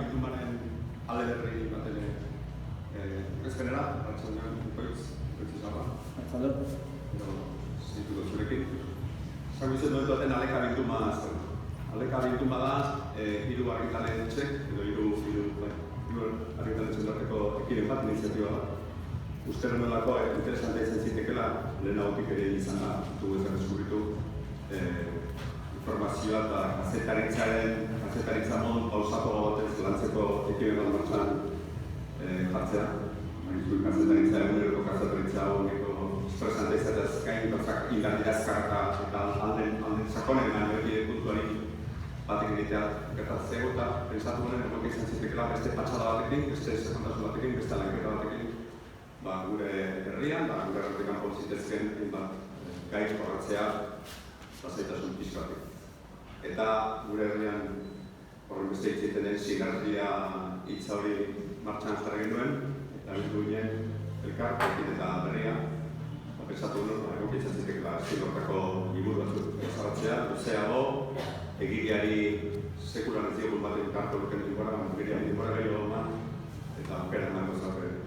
bildumaren ale berri baten ezkenera, hartzenean, ukoitz izaba. Zituko zurekin. Zago izan duen duaten aleka bilduma zen. Aleka bilduma da, hiru argitalen txek, edo hiru argitalen txendateko ekiren bat, iniziatiba da. Uste renolako interesantea izan zitekela, lehenagotik ere izan da, dugu ezan deskubritu, informazioa eta kazetaritza mon pausako batez lantzeko ekimen bat martxan jartzea. Kazetaritza eguneroko kazetaritza honeko estresante izatez gain gauzak indardi azkarra eta alden sakonen gain puntuari batek egitea gertatzeko eta pensatu honen egon izan zitekela beste patxada batekin, beste sekundazu batekin, beste lanketa batekin gure herrian, gure herretekan polizitezken gai jorratzea lasaitasun pixkatik. Eta gure herrian horren beste hitzeiten den sinergia hitza hori martxan jarri genuen eta bildu ginen elkarrekin eta berria. Pensatu honen, egon izan zitekela zilortako liburu batzuk ezaratzea, luzeago, egileari sekulan ez diogun baten karto luken dugora, egileari dugora gehiago eta aukera emango zaten